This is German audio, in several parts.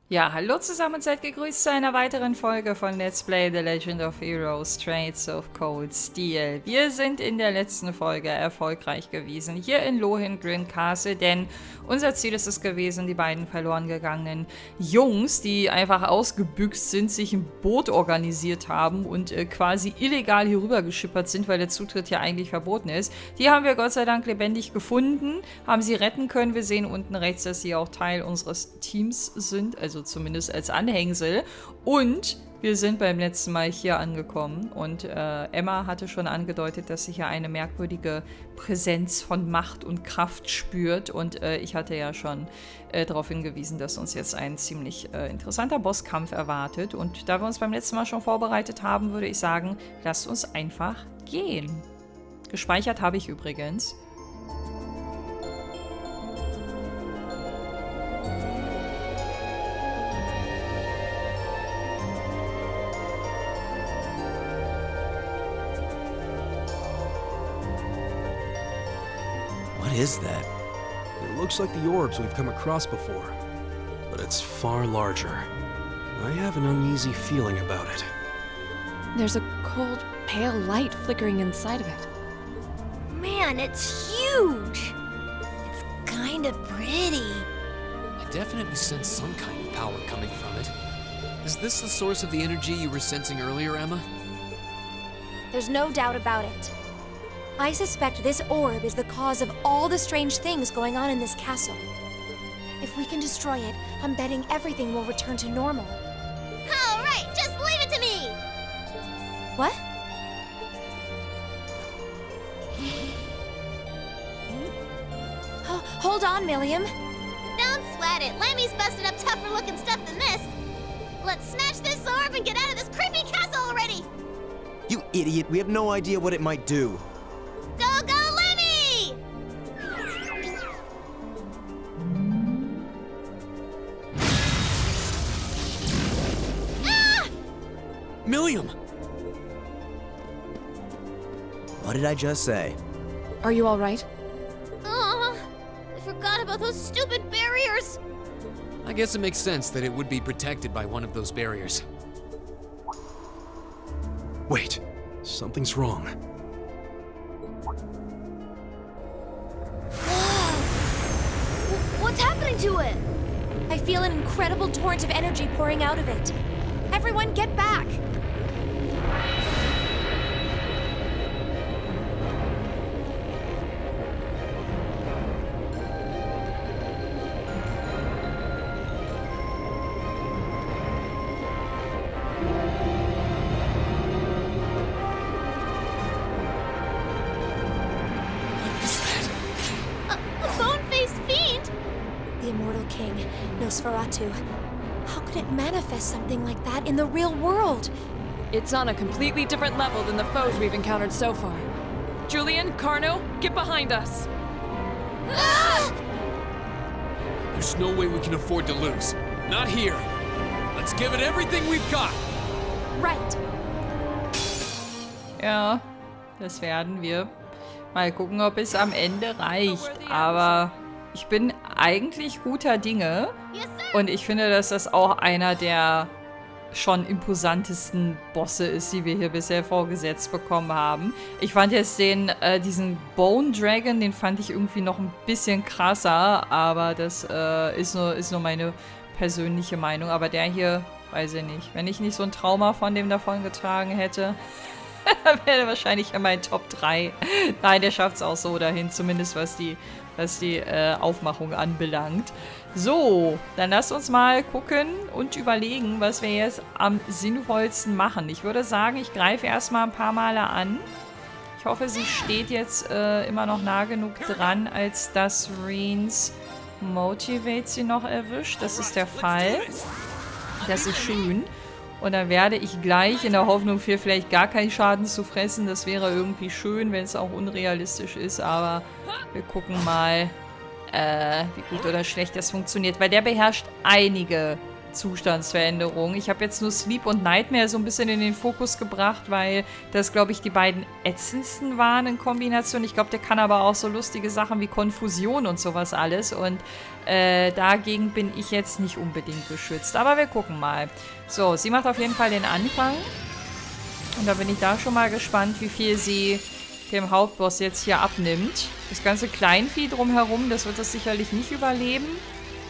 Ja, hallo zusammen und seid gegrüßt zu einer weiteren Folge von Let's Play The Legend of Heroes Trades of Cold Steel. Wir sind in der letzten Folge erfolgreich gewesen, hier in Lohengrin Castle, denn unser Ziel ist es gewesen, die beiden verloren gegangenen Jungs, die einfach ausgebüxt sind, sich ein Boot organisiert haben und quasi illegal hier rüber geschippert sind, weil der Zutritt ja eigentlich verboten ist. Die haben wir Gott sei Dank lebendig gefunden, haben sie retten können. Wir sehen unten rechts, dass sie auch Teil unseres Teams sind, also zumindest als Anhängsel. Und wir sind beim letzten Mal hier angekommen und Emma hatte schon angedeutet, dass sie hier eine merkwürdige Präsenz von Macht und Kraft spürt und ich hatte ja schon darauf hingewiesen, dass uns jetzt ein ziemlich interessanter Bosskampf erwartet und da wir uns beim letzten Mal schon vorbereitet haben, würde ich sagen, lasst uns einfach gehen. Gespeichert habe ich übrigens. What is that? It looks like the orbs we've come across before, but it's far larger. I have an uneasy feeling about it. There's a cold, pale light flickering inside of it. Man, it's huge! It's kinda pretty. I definitely sense some kind of power coming from it. Is this the source of the energy you were sensing earlier, Emma? There's no doubt about it. I suspect this orb is the cause of all the strange things going on in this castle. If we can destroy it, I'm betting everything will return to normal. All right, just leave it to me! What? Hold on, Milliam. Don't sweat it. Lammy's busted up tougher looking stuff than this. Let's smash this orb and get out of this creepy castle already! You idiot, we have no idea what it might do. Go, go, Lemmy! Ah! Milliam! What did I just say? Are you all right? Oh, I forgot about those stupid barriers. I guess it makes sense that it would be protected by one of those barriers. Wait, something's wrong. What's happening to it? I feel an incredible torrent of energy pouring out of it. Everyone get back! Nosferatu. How could it manifest something like that in the real world? It's on a completely different level than the foes we've encountered so far. Julian, Carno, get behind us! Ah! There's no way we can afford to lose. Not here. Let's give it everything we've got. Right. Ja, das werden wir. Mal gucken, ob es am Ende reicht. Aber ich bin eigentlich guter Dinge. Und ich finde, dass das auch einer der schon imposantesten Bosse ist, die wir hier bisher vorgesetzt bekommen haben. Ich fand jetzt diesen Bone Dragon, den fand ich irgendwie noch ein bisschen krasser. Aber das ist nur meine persönliche Meinung. Aber der hier, weiß ich nicht. Wenn ich nicht so ein Trauma von dem davon getragen hätte, wäre er wahrscheinlich in meinen Top 3. Nein, der schafft es auch so dahin, zumindest was die Aufmachung anbelangt. So, dann lasst uns mal gucken und überlegen, was wir jetzt am sinnvollsten machen. Ich würde sagen, ich greife erstmal ein paar Male an. Ich hoffe, sie steht jetzt immer noch nah genug dran, als dass Reens Motivate sie noch erwischt. Das ist der Fall. Das ist schön. Und dann werde ich gleich in der Hoffnung, für vielleicht gar keinen Schaden zu fressen. Das wäre irgendwie schön, wenn es auch unrealistisch ist. Aber wir gucken mal, wie gut oder schlecht das funktioniert. Weil der beherrscht einige Zustandsveränderung. Ich habe jetzt nur Sleep und Nightmare so ein bisschen in den Fokus gebracht, weil das, glaube ich, die beiden ätzendsten waren in Kombination. Ich glaube, der kann aber auch so lustige Sachen wie Konfusion und sowas alles. Und dagegen bin ich jetzt nicht unbedingt geschützt. Aber wir gucken mal. So, sie macht auf jeden Fall den Anfang. Und da bin ich da schon mal gespannt, wie viel sie dem Hauptboss jetzt hier abnimmt. Das ganze Kleinvieh drumherum, das wird das sicherlich nicht überleben.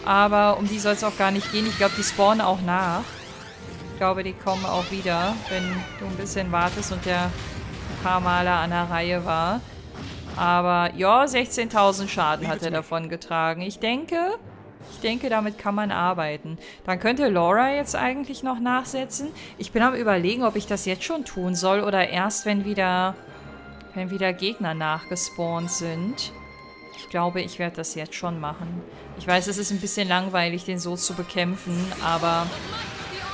Aber um die soll es auch gar nicht gehen. Ich glaube, die spawnen auch nach. Ich glaube, die kommen auch wieder, wenn du ein bisschen wartest und der ein paar Male an der Reihe war. Aber ja, 16.000 Schaden hat er davon getragen. Ich denke, damit kann man arbeiten. Dann könnte Laura jetzt eigentlich noch nachsetzen. Ich bin am Überlegen, ob ich das jetzt schon tun soll oder erst, wenn wieder Gegner nachgespawnt sind. Ich glaube, ich werde das jetzt schon machen. Ich weiß, es ist ein bisschen langweilig, den so zu bekämpfen, aber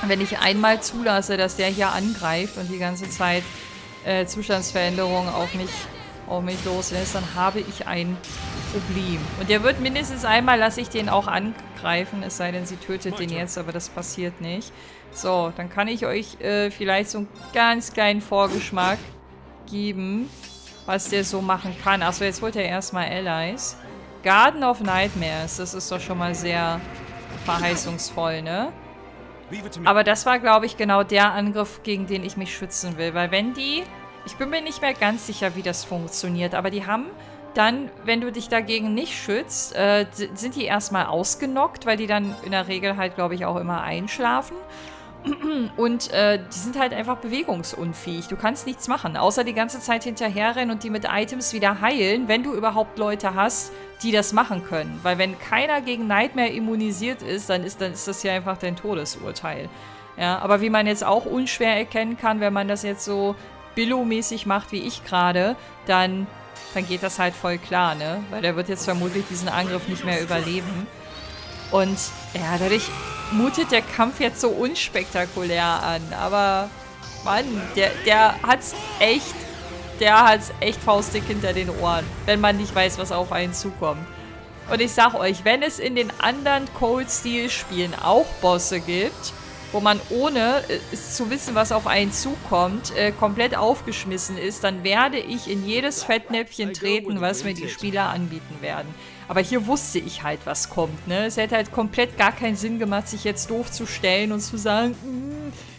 wenn ich einmal zulasse, dass der hier angreift und die ganze Zeit Zustandsveränderungen auf mich loslässt, dann habe ich ein Problem. Und der wird mindestens einmal, lasse ich den auch angreifen, es sei denn, sie tötet den jetzt, aber das passiert nicht. So, dann kann ich euch vielleicht so einen ganz kleinen Vorgeschmack geben, was der so machen kann. Achso, jetzt holt er erstmal Allies. Garden of Nightmares, das ist doch schon mal sehr verheißungsvoll, ne? Aber das war, glaube ich, genau der Angriff, gegen den ich mich schützen will. Weil wenn die... Ich bin mir nicht mehr ganz sicher, wie das funktioniert, aber die haben dann, wenn du dich dagegen nicht schützt, sind die erstmal ausgenockt, weil die dann in der Regel halt, glaube ich, auch immer einschlafen. Und die sind halt einfach bewegungsunfähig. Du kannst nichts machen, außer die ganze Zeit hinterherrennen und die mit Items wieder heilen, wenn du überhaupt Leute hast, die das machen können. Weil wenn keiner gegen Nightmare immunisiert ist, dann ist das ja einfach dein Todesurteil. Ja, aber wie man jetzt auch unschwer erkennen kann, wenn man das jetzt so Billo-mäßig macht, wie ich gerade, dann geht das halt voll klar, ne? Weil der wird jetzt vermutlich diesen Angriff nicht mehr überleben. Und ja, dadurch mutet der Kampf jetzt so unspektakulär an. Aber, Mann, der hat's echt faustdick hinter den Ohren, wenn man nicht weiß, was auf einen zukommt. Und ich sag euch, wenn es in den anderen Cold-Steel-Spielen auch Bosse gibt, wo man ohne es zu wissen, was auf einen zukommt, komplett aufgeschmissen ist, dann werde ich in jedes Fettnäpfchen treten, was mir die Spieler anbieten werden. Aber hier wusste ich halt, was kommt, ne? Es hätte halt komplett gar keinen Sinn gemacht, sich jetzt doof zu stellen und zu sagen,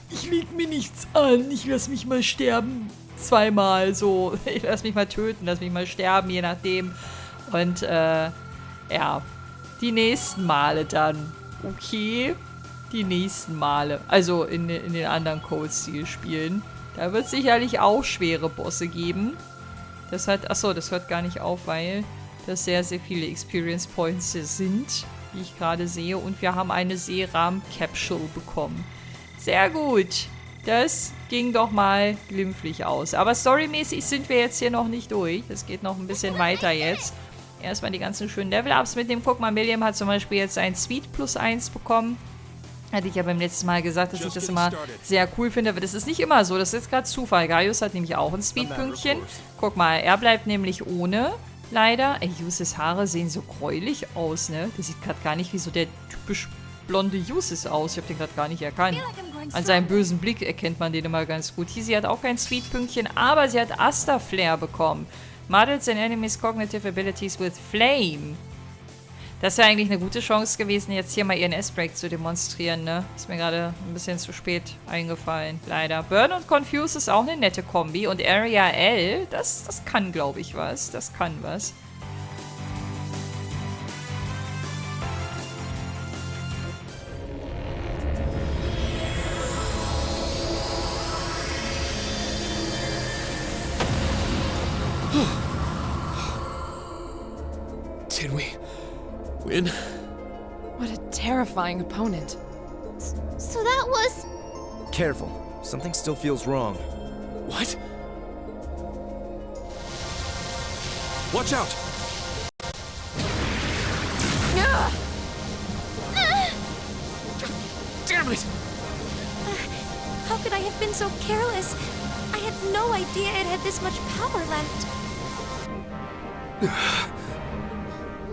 ich leg mir nichts an, ich lass mich mal sterben. Zweimal so, ich lass mich mal töten, lass mich mal sterben, je nachdem. Und, ja, die nächsten Male dann. Okay. Die nächsten Male. Also in den anderen Cold-Steel-Spielen. Da wird es sicherlich auch schwere Bosse geben. Das hat, achso, das hört gar nicht auf, weil das sehr, sehr viele Experience Points sind, wie ich gerade sehe. Und wir haben eine Seeram-Capsule bekommen. Sehr gut. Das ging doch mal glimpflich aus. Aber storymäßig sind wir jetzt hier noch nicht durch. Das geht noch ein bisschen weiter jetzt. Erstmal die ganzen schönen Level-Ups mitnehmen. Guck mal, Milliam hat zum Beispiel jetzt ein Sweet +1 bekommen. Hatte ich ja beim letzten Mal gesagt, dass ich das immer sehr cool finde. Aber das ist nicht immer so. Das ist jetzt gerade Zufall. Gaius hat nämlich auch ein Speed-Pünktchen. Guck mal, er bleibt nämlich ohne. Leider. Ey, Jusis Haare sehen so gräulich aus, ne? Der sieht gerade gar nicht wie so der typisch blonde Jusis aus. Ich habe den gerade gar nicht erkannt. An seinem bösen Blick erkennt man den immer ganz gut. Hier, sie hat auch kein Speed-Pünktchen, aber sie hat Asta-Flair bekommen. Models and enemies cognitive abilities with flame. Das wäre eigentlich eine gute Chance gewesen, jetzt hier mal ihren S-Break zu demonstrieren, ne? Ist mir gerade ein bisschen zu spät eingefallen, leider. Burn und Confuse ist auch eine nette Kombi. Und Area L, das kann, glaube ich, was. Das kann was. Did we win? What a terrifying opponent. So that was... Careful. Something still feels wrong. What? Watch out! Damn it! How could I have been so careless? I had no idea it had this much power left.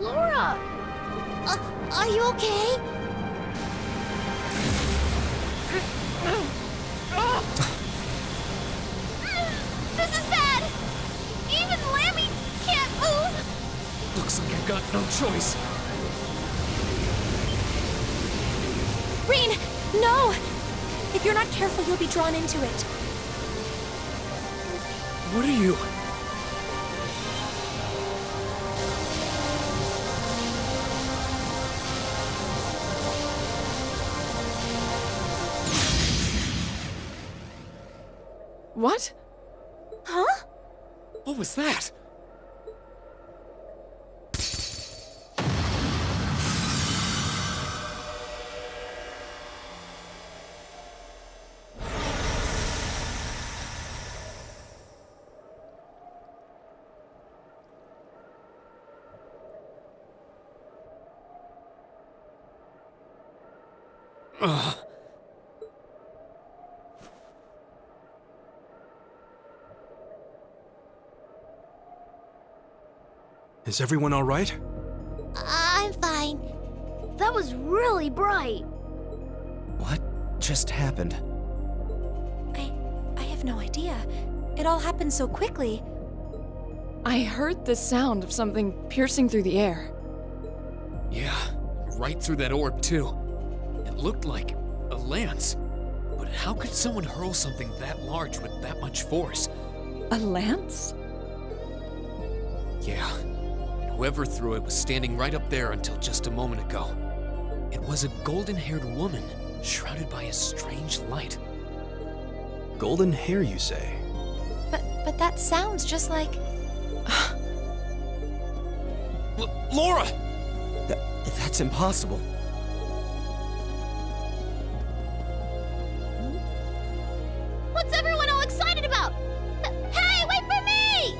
Laura! Are you okay? This is bad! Even Lammy can't move! Looks like I've got no choice. Reen, no! If you're not careful, you'll be drawn into it. What are you? What? Huh? What was that? Ugh. Is everyone all right? I'm fine. That was really bright. What just happened? I have no idea. It all happened so quickly. I heard the sound of something piercing through the air. Yeah, right through that orb, too. It looked like a lance. But how could someone hurl something that large with that much force? A lance? Yeah, and whoever threw it was standing right up there until just a moment ago. It was a golden-haired woman, shrouded by a strange light. Golden hair, you say? But that sounds just like... Laura! That's impossible. What's everyone all excited about? Hey, wait for me!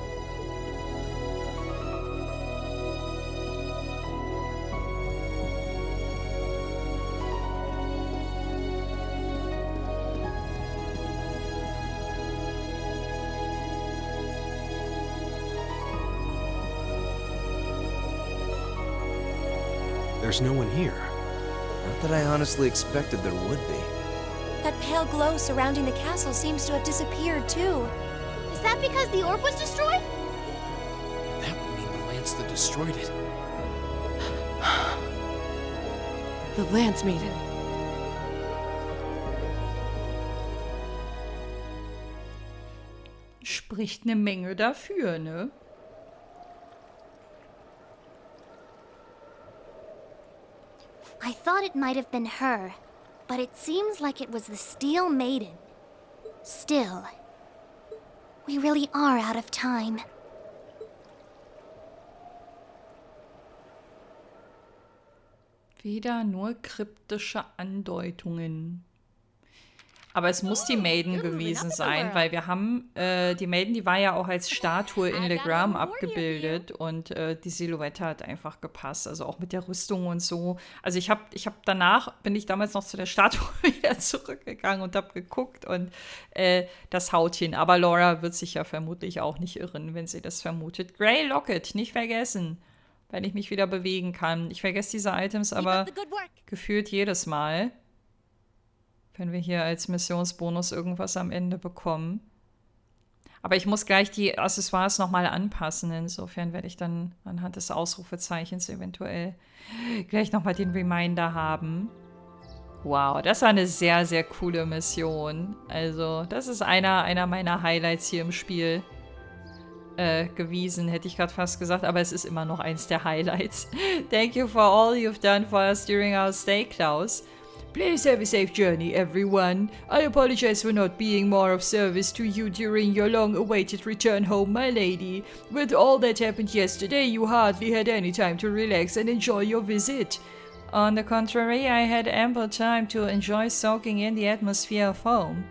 There's no one here. Not that I honestly expected there would be. That pale glow surrounding the castle seems to have disappeared, too. Is that because the orb was destroyed? That would mean the lance that destroyed it. The Lance Maiden. Spricht eine Menge dafür, ne? I thought it might have been her, but it seems like it was the Steel Maiden. Still, we really are out of time. Wieder nur kryptische Andeutungen. Aber es muss die Maiden gewesen sein, weil wir haben, die Maiden, die war ja auch als Statue in Legram abgebildet und die Silhouette hat einfach gepasst, also auch mit der Rüstung und so. Also ich hab danach, bin ich damals noch zu der Statue wieder zurückgegangen und habe geguckt und das haut hin. Aber Laura wird sich ja vermutlich auch nicht irren, wenn sie das vermutet. Grey Locket, nicht vergessen, wenn ich mich wieder bewegen kann. Ich vergesse diese Items aber gefühlt jedes Mal, wenn wir hier als Missionsbonus irgendwas am Ende bekommen. Aber ich muss gleich die Accessoires nochmal anpassen. Insofern werde ich dann anhand des Ausrufezeichens eventuell gleich nochmal den Reminder haben. Wow, das war eine sehr, sehr coole Mission. Also, das ist einer meiner Highlights hier im Spiel gewesen, hätte ich gerade fast gesagt. Aber es ist immer noch eins der Highlights. Thank you for all you've done for us during our stay, Klaus. Please have a safe journey, everyone. I apologize for not being more of service to you during your long-awaited return home, my lady. With all that happened yesterday, you hardly had any time to relax and enjoy your visit. On the contrary, I had ample time to enjoy soaking in the atmosphere of home.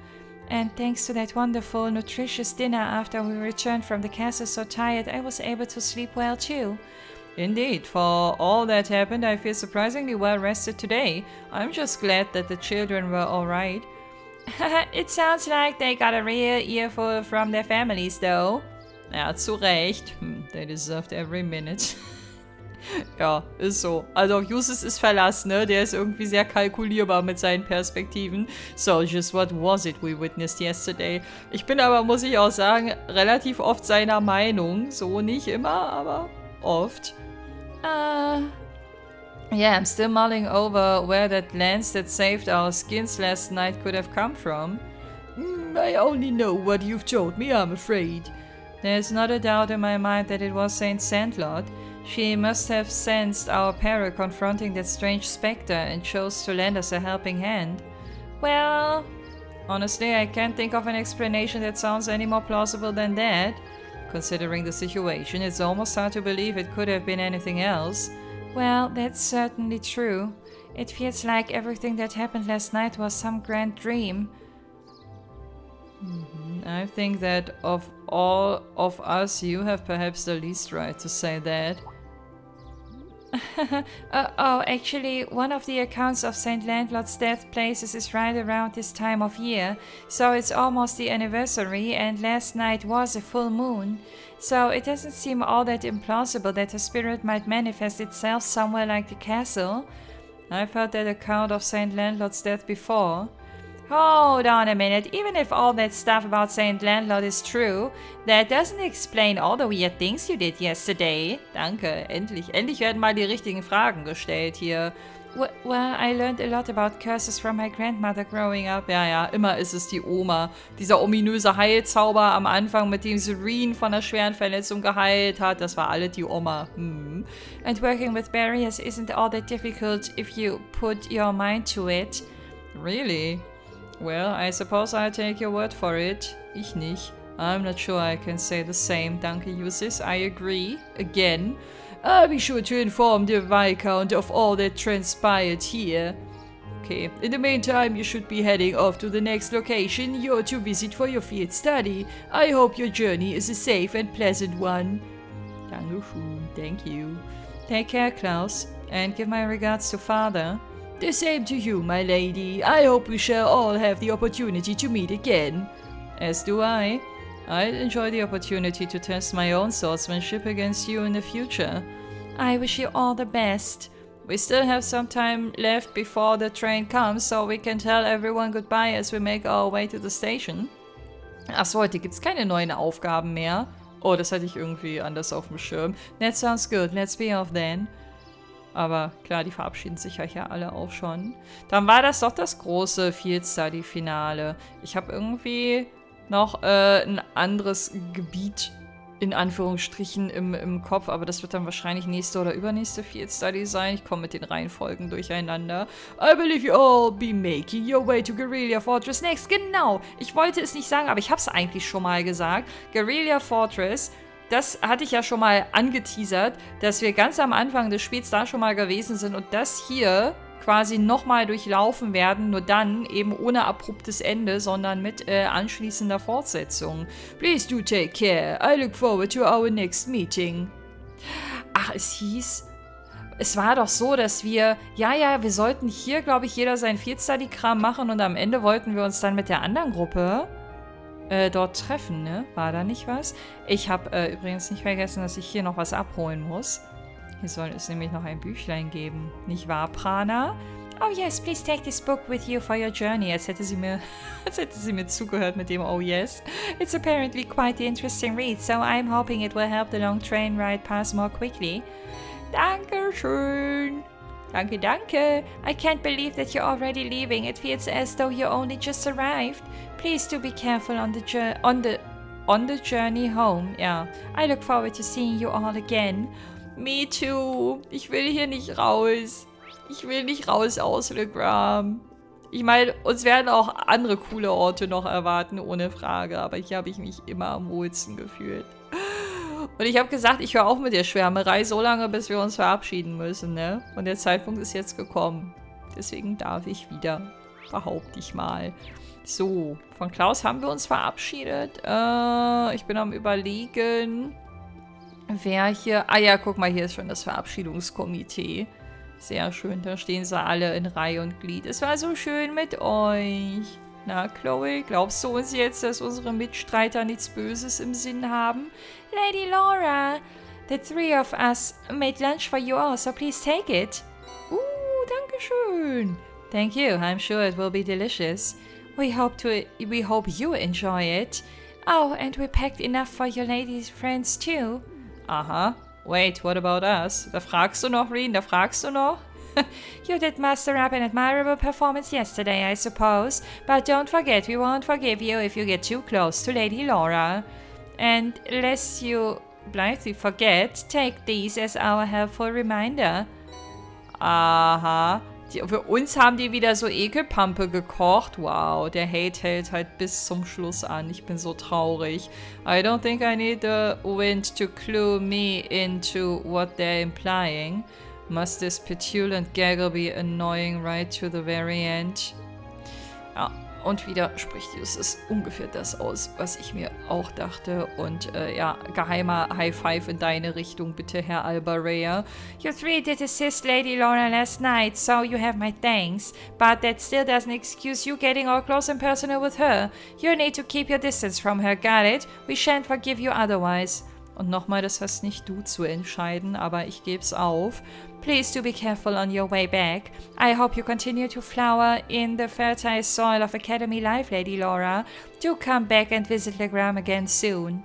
And thanks to that wonderful, nutritious dinner after we returned from the castle so tired, I was able to sleep well too. Indeed, for all that happened, I feel surprisingly well rested today. I'm just glad that the children were alright. It sounds like they got a real earful from their families, though. Ja, zu Recht. They deserved every minute. Ja, ist so. Also auf Justus ist Verlass, ne? Der ist irgendwie sehr kalkulierbar mit seinen Perspektiven. So, just what was it we witnessed yesterday? Ich bin aber, muss ich auch sagen, relativ oft seiner Meinung. So nicht immer, aber oft. Yeah, I'm still mulling over where that lance that saved our skins last night could have come from. I only know what you've told me, I'm afraid. There's not a doubt in my mind that it was Saint Sandlot. She must have sensed our peril confronting that strange specter and chose to lend us a helping hand. Well, honestly, I can't think of an explanation that sounds any more plausible than that. Considering the situation, it's almost hard to believe it could have been anything else. Well, that's certainly true. It feels like everything that happened last night was some grand dream. I think that of all of us, you have perhaps the least right to say that. Actually, one of the accounts of St. Landlord's death places is right around this time of year, so it's almost the anniversary, and last night was a full moon. So it doesn't seem all that implausible that a spirit might manifest itself somewhere like the castle. I've heard that account of St. Landlord's death before. Hold on a minute, even if all that stuff about St. Landlord is true, that doesn't explain all the weird things you did yesterday. Danke, endlich. Endlich werden mal die richtigen Fragen gestellt hier. Well, I learned a lot about curses from my grandmother growing up. Ja, immer ist es die Oma. Dieser ominöse Heilzauber am Anfang, mit dem Serene von einer schweren Verletzung geheilt hat, das war alle die Oma. And working with barriers isn't all that difficult if you put your mind to it. Really? Well, I suppose I'll take your word for it. Ich nicht. I'm not sure I can say the same. Danke, Ulysses. I agree. Again. I'll be sure to inform the Viscount of all that transpired here. Okay. In the meantime, you should be heading off to the next location you're to visit for your field study. I hope your journey is a safe and pleasant one. Dankeschön. Thank you. Take care, Klaus. And give my regards to Father. The same to you, my lady. I hope we shall all have the opportunity to meet again. As do I. I'd enjoy the opportunity to test my own swordsmanship against you in the future. I wish you all the best. We still have some time left before the train comes, so we can tell everyone goodbye as we make our way to the station. Achso, heute gibt's keine neuen Aufgaben mehr. Oh, das hatte ich irgendwie anders auf dem Schirm. That sounds good. Let's be off then. Aber klar, die verabschieden sich ja alle auch schon. Dann war das doch das große Field Study Finale. Ich habe irgendwie noch ein anderes Gebiet in Anführungsstrichen im Kopf, aber das wird dann wahrscheinlich nächste oder übernächste Field Study sein. Ich komme mit den Reihenfolgen durcheinander. I believe you all be making your way to Guerrilla Fortress next. Genau, ich wollte es nicht sagen, aber ich habe es eigentlich schon mal gesagt. Guerrilla Fortress. Das hatte ich ja schon mal angeteasert, dass wir ganz am Anfang des Spiels da schon mal gewesen sind und das hier quasi nochmal durchlaufen werden, nur dann eben ohne abruptes Ende, sondern mit anschließender Fortsetzung. Please do take care. I look forward to our next meeting. Ach, es war doch so, dass wir sollten hier, glaube ich, jeder sein Field Study Kram machen und am Ende wollten wir uns dann mit der anderen Gruppe dort treffen, ne? War da nicht was? Ich habe übrigens nicht vergessen, dass ich hier noch was abholen muss. Hier soll es nämlich noch ein Büchlein geben. Nicht wahr, Prana? Oh yes, please take this book with you for your journey. Als hätte sie mir zugehört mit dem Oh yes. It's apparently quite the interesting read, so I'm hoping it will help the long train ride pass more quickly. Dankeschön. Danke, danke. I can't believe that you're already leaving. It feels as though you only just arrived. Please do be careful on the journey home. Ja, I look forward to seeing you all again. Me too. Ich will hier nicht raus. Ich will nicht raus aus Le Gram. Ich meine, uns werden auch andere coole Orte noch erwarten, ohne Frage. Aber hier habe ich mich immer am wohlsten gefühlt. Und ich habe gesagt, ich höre auf mit der Schwärmerei so lange, bis wir uns verabschieden müssen, ne? Und der Zeitpunkt ist jetzt gekommen. Deswegen darf ich wieder, behaupte ich mal. So, von Klaus haben wir uns verabschiedet. Ich bin am Überlegen, wer hier... Ah ja, guck mal, hier ist schon das Verabschiedungskomitee. Sehr schön, da stehen sie alle in Reihe und Glied. Es war so schön mit euch. Na, Chloe, glaubst du uns jetzt, dass unsere Mitstreiter nichts Böses im Sinn haben? Lady Laura, The three of us made lunch for you all, so please take it. Dankeschön. Thank you. I'm sure it will be delicious. We hope you enjoy it. Oh, and we packed enough for your ladies' friends too. Aha. Wait, what about us? Da fragst du noch, Reen? Da fragst du noch? You did muster up an admirable performance yesterday, I suppose. But don't forget, we won't forgive you if you get too close to Lady Laura. And lest you blithely forget, take these as our helpful reminder. Aha. Für uns haben die wieder so Ekelpampe gekocht. Wow, der Hate hält halt bis zum Schluss an. Ich bin so traurig. I don't think I need the wind to clue me into what they're implying. Must this petulant gaggle be annoying right to the very end? Ja, und wieder spricht Justus ungefähr das aus, was ich mir auch dachte. Und ja, geheimer High Five in deine Richtung, bitte, Herr Albarea. You three did assist Lady Laura last night, so you have my thanks. But that still doesn't excuse you getting all close and personal with her. You need to keep your distance from her, got it? We shan't forgive you otherwise. Und nochmal, das hast nicht du zu entscheiden, aber ich geb's auf. Please do be careful on your way back. I hope you continue to flower in the fertile soil of Academy Life, Lady Laura. Do come back and visit Legram again soon.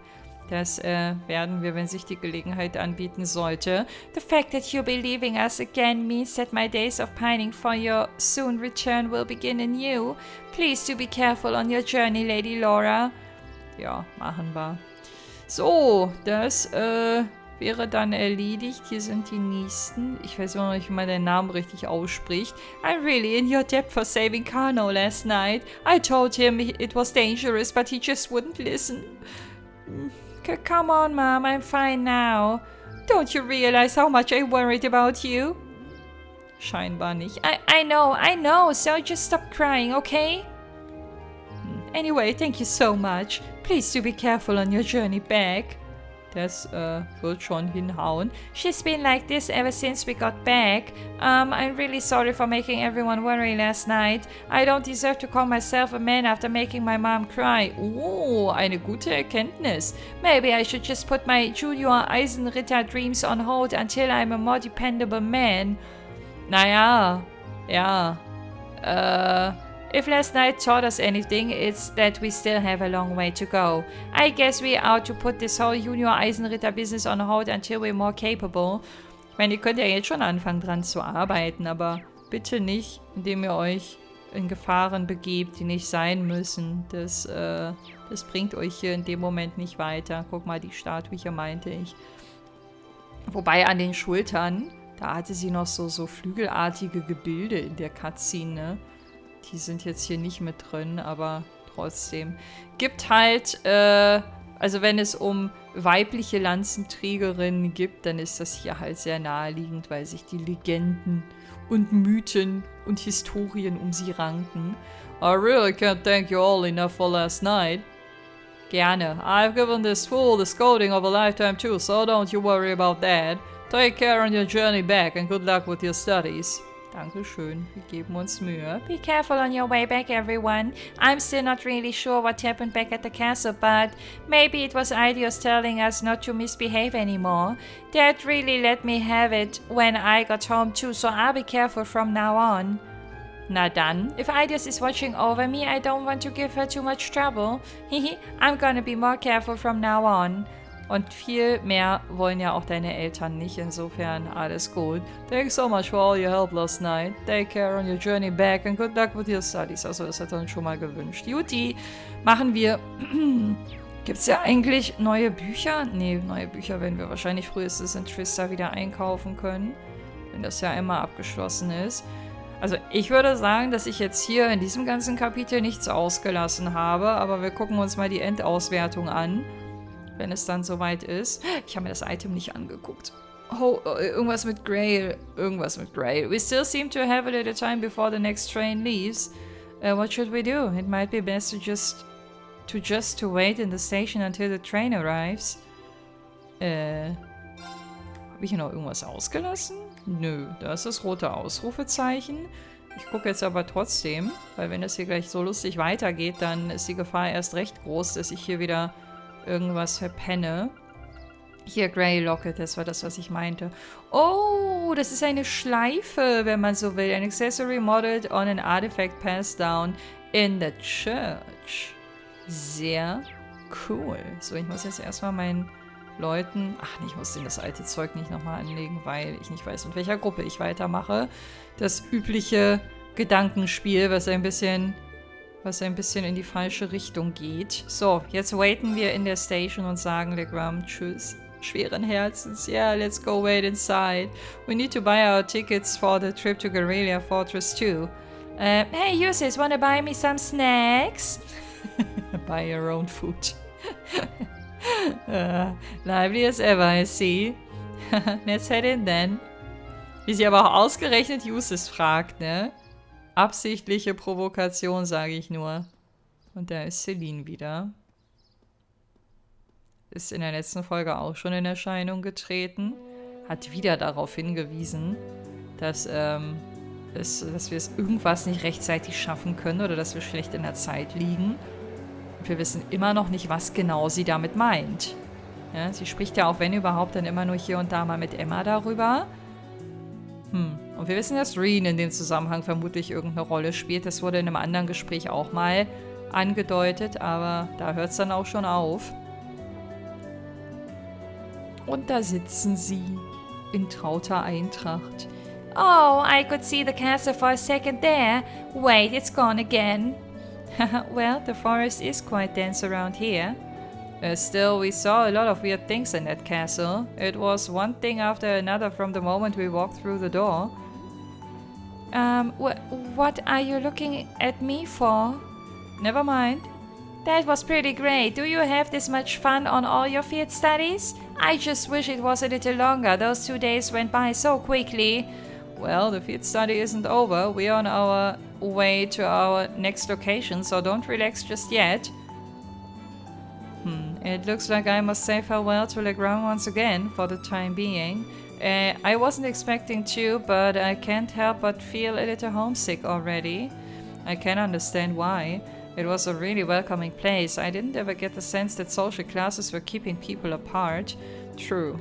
Das werden wir, wenn sich die Gelegenheit anbieten sollte. The fact that you'll be leaving us again means that my days of pining for your soon return will begin anew. Please do be careful on your journey, Lady Laura. Ja, machen wir. So, das wäre dann erledigt. Hier sind die nächsten. Ich weiß immer noch nicht, wie man den Namen richtig ausspricht. I'm really in your debt for saving Kano last night. I told him it was dangerous, but he just wouldn't listen. Come on, Mom, I'm fine now. Don't you realize how much I worried about you? Scheinbar nicht. I know, so just stop crying, okay? Anyway, thank you so much. Please do be careful on your journey back. Das wird schon hinhauen. She's been like this ever since we got back. I'm really sorry for making everyone worry last night. I don't deserve to call myself a man after making my mom cry. Oh, eine gute Erkenntnis. Maybe I should just put my Junior Eisenritter dreams on hold until I'm a more dependable man. Naja, ja. If last night taught us anything, it's that we still have a long way to go. I guess we ought to put this whole Junior Eisenritter business on hold until we're more capable. Ich meine, ihr könnt ja jetzt schon anfangen dran zu arbeiten, aber bitte nicht, indem ihr euch in Gefahren begebt, die nicht sein müssen. Das bringt euch hier in dem Moment nicht weiter. Guck mal, die Statue hier meinte ich. Wobei an den Schultern, da hatte sie noch so flügelartige Gebilde in der Cutscene, ne? Die sind jetzt hier nicht mit drin, aber trotzdem. Gibt halt, also wenn es um weibliche Lanzenträgerinnen gibt, dann ist das hier halt sehr naheliegend, weil sich die Legenden und Mythen und Historien um sie ranken. I really can't thank you all enough for last night. Gerne. I've given this fool the scolding of a lifetime too, so don't you worry about that. Take care on your journey back and good luck with your studies. Dankeschön, wir geben uns Mühe. Be careful on your way back, everyone. I'm still not really sure what happened back at the castle, but maybe it was Idios telling us not to misbehave anymore. Dad really let me have it when I got home too, so I'll be careful from now on. Na dann, if Idios is watching over me, I don't want to give her too much trouble. Hehe, I'm gonna be more careful from now on. Und viel mehr wollen ja auch deine Eltern nicht, insofern alles gut. Thanks so much for all your help last night. Take care on your journey back and good luck with your studies. Also das hat er uns schon mal gewünscht. Juti, machen wir... Gibt's ja eigentlich neue Bücher? Nee, neue Bücher werden wir wahrscheinlich frühestens in Trista wieder einkaufen können. Wenn das ja immer abgeschlossen ist. Also ich würde sagen, dass ich jetzt hier in diesem ganzen Kapitel nichts ausgelassen habe. Aber wir gucken uns mal die Endauswertung an. Wenn es dann soweit ist. Ich habe mir das Item nicht angeguckt. Oh, irgendwas mit Grail. Irgendwas mit Grail. We still seem to have a little time before the next train leaves. What should we do? It might be best to wait in the station until the train arrives. Habe ich hier noch irgendwas ausgelassen? Nö, da ist das rote Ausrufezeichen. Ich gucke jetzt aber trotzdem, weil wenn es hier gleich so lustig weitergeht, dann ist die Gefahr erst recht groß, dass ich hier wieder irgendwas verpenne. Hier, Grey Locket, das war das, was ich meinte. Oh, das ist eine Schleife, wenn man so will. An accessory modeled on an artifact passed down in the church. Sehr cool. So, ich muss jetzt erstmal meinen Leuten... Ach, nee, ich muss denen das alte Zeug nicht nochmal anlegen, weil ich nicht weiß, mit welcher Gruppe ich weitermache. Das übliche Gedankenspiel, was ein bisschen in die falsche Richtung geht. So, jetzt waiten wir in der Station und sagen Legram tschüss. Schweren Herzens. Yeah, let's go wait inside. We need to buy our tickets for the trip to Guerrilla Fortress too. Hey, Usis, wanna buy me some snacks? Buy your own food. Lively as ever, I see. Let's head in then. Wie sie aber auch ausgerechnet Usis fragt, ne? Absichtliche Provokation, sage ich nur. Und da ist Celine wieder. Ist in der letzten Folge auch schon in Erscheinung getreten. Hat wieder darauf hingewiesen, dass wir es irgendwas nicht rechtzeitig schaffen können oder dass wir schlecht in der Zeit liegen. Und wir wissen immer noch nicht, was genau sie damit meint. Ja, sie spricht ja auch, wenn überhaupt, dann immer nur hier und da mal mit Emma darüber. Und wir wissen, dass Reen in dem Zusammenhang vermutlich irgendeine Rolle spielt. Das wurde in einem anderen Gespräch auch mal angedeutet, aber da hört es dann auch schon auf. Und da sitzen sie in trauter Eintracht. Oh, I could see the castle for a second there. Wait, it's gone again. Well, the forest is quite dense around here. Still, we saw a lot of weird things in that castle. It was one thing after another from the moment we walked through the door. What are you looking at me for? Never mind. That was pretty great. Do you have this much fun on all your field studies? I just wish it was a little longer. Those 2 days went by so quickly. Well, the field study isn't over. We're on our way to our next location, so don't relax just yet. It looks like I must say farewell to Legrand once again, for the time being. I wasn't expecting to, but I can't help but feel a little homesick already. I can understand why. It was a really welcoming place. I didn't ever get the sense that social classes were keeping people apart. True.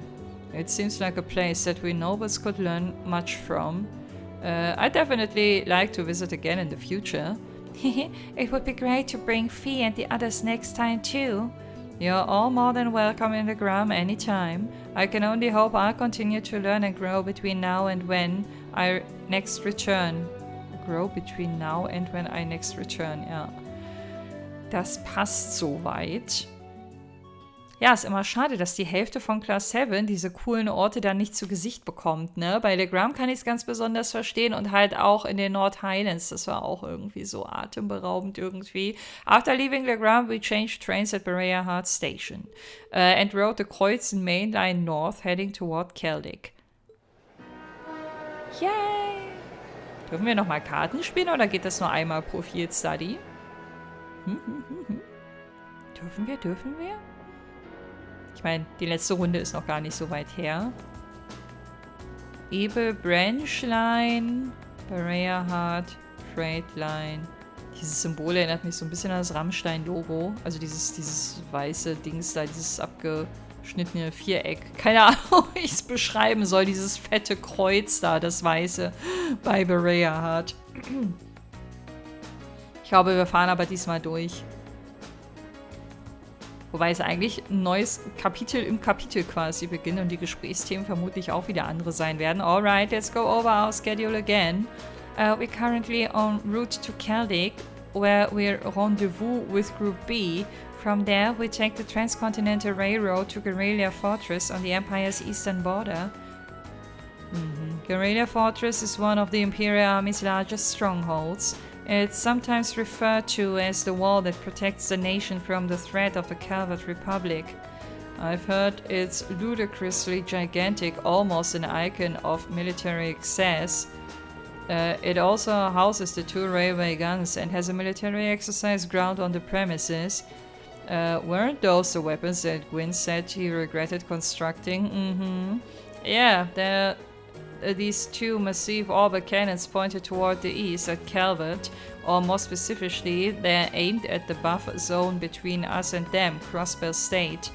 It seems like a place that we nobles could learn much from. I'd definitely like to visit again in the future. It would be great to bring Fee and the others next time too. You're all more than welcome in the Gram anytime. I can only hope I'll continue to learn and grow between now and when I next return. Grow between now and when I next return, ja. Das passt soweit. Ja, ist immer schade, dass die Hälfte von Class 7 diese coolen Orte dann nicht zu Gesicht bekommt, ne? Bei Legram kann ich es ganz besonders verstehen und halt auch in den North Highlands. Das war auch irgendwie so atemberaubend irgendwie. After leaving Legram, we changed trains at Berea Heart Station and rode the Kreuzen Main Line North, heading toward Celtic. Yay! Dürfen wir nochmal Karten spielen oder geht das nur einmal pro Field Study? Dürfen wir? Ich meine, die letzte Runde ist noch gar nicht so weit her. Ebe Branch Line, Berea Heart, Freight Line. Dieses Symbol erinnert mich so ein bisschen an das Rammstein-Logo. Also dieses weiße Dings da, dieses abgeschnittene Viereck. Keine Ahnung, wie ich es beschreiben soll. Dieses fette Kreuz da, das weiße bei Berea Heart. Ich glaube, wir fahren aber diesmal durch. Wobei es eigentlich ein neues Kapitel im Kapitel quasi beginnt und die Gesprächsthemen vermutlich auch wieder andere sein werden. Alright, let's go over our schedule again. We're currently en route to Celtic, where we're rendezvous with Group B. From there, we take the Transcontinental Railroad to Guerrilla Fortress on the Empire's eastern border. Guerrilla Fortress is one of the Imperial Army's largest strongholds. It's sometimes referred to as the wall that protects the nation from the threat of the Calvert Republic. I've heard it's ludicrously gigantic, almost an icon of military excess. It also houses the 2 railway guns and has a military exercise ground on the premises. Weren't those the weapons that Gwyn said he regretted constructing? Yeah, these 2 massive orbital cannons pointed toward the east at Calvert, or more specifically, they're aimed at the buffer zone between us and them, Crossbell State.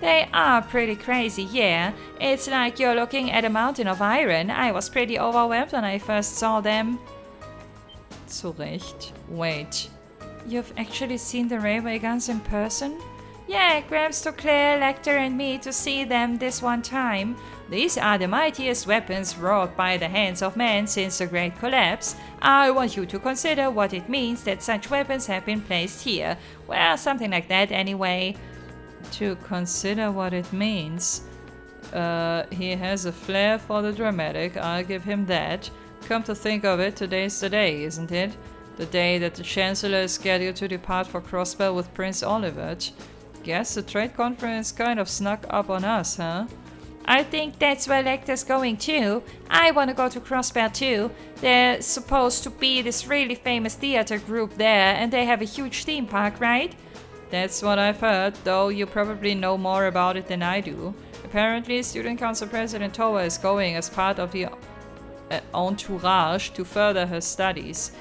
They are pretty crazy, yeah. It's like you're looking at a mountain of iron. I was pretty overwhelmed when I first saw them. Zu Recht. Wait. You've actually seen the railway guns in person? Yeah, Gramps took Claire, Lecter and me to see them this one time. These are the mightiest weapons wrought by the hands of man since the Great Collapse. I want you to consider what it means that such weapons have been placed here. Well, something like that anyway. To consider what it means. He has a flair for the dramatic, I'll give him that. Come to think of it, today's the day, isn't it? The day that the Chancellor is scheduled to depart for Crossbell with Prince Olivert. Guess the trade conference kind of snuck up on us, huh? I think that's where Lecter's going too. I want to go to Crossbell too. There's supposed to be this really famous theater group there, and they have a huge theme park, right? That's what I've heard, though you probably know more about it than I do. Apparently, Student Council President Towa is going as part of the entourage to further her studies.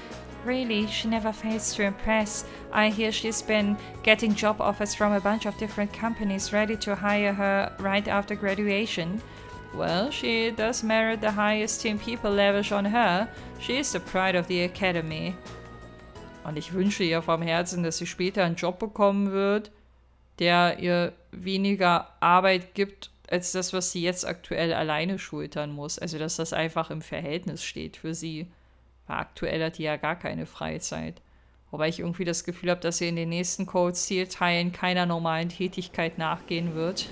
Really, she never fails to impress. I hear she's been getting job offers from a bunch of different companies ready to hire her right after graduation. Well, she does merit the highest team people lavish on her. She is the pride of the academy. Und ich wünsche ihr vom Herzen, dass sie später einen Job bekommen wird, der ihr weniger Arbeit gibt, als das, was sie jetzt aktuell alleine schultern muss. Also, dass das einfach im Verhältnis steht für sie. Weil aktuell hat die ja gar keine Freizeit. Wobei ich irgendwie das Gefühl habe, dass sie in den nächsten Code-Steel-Teilen keiner normalen Tätigkeit nachgehen wird.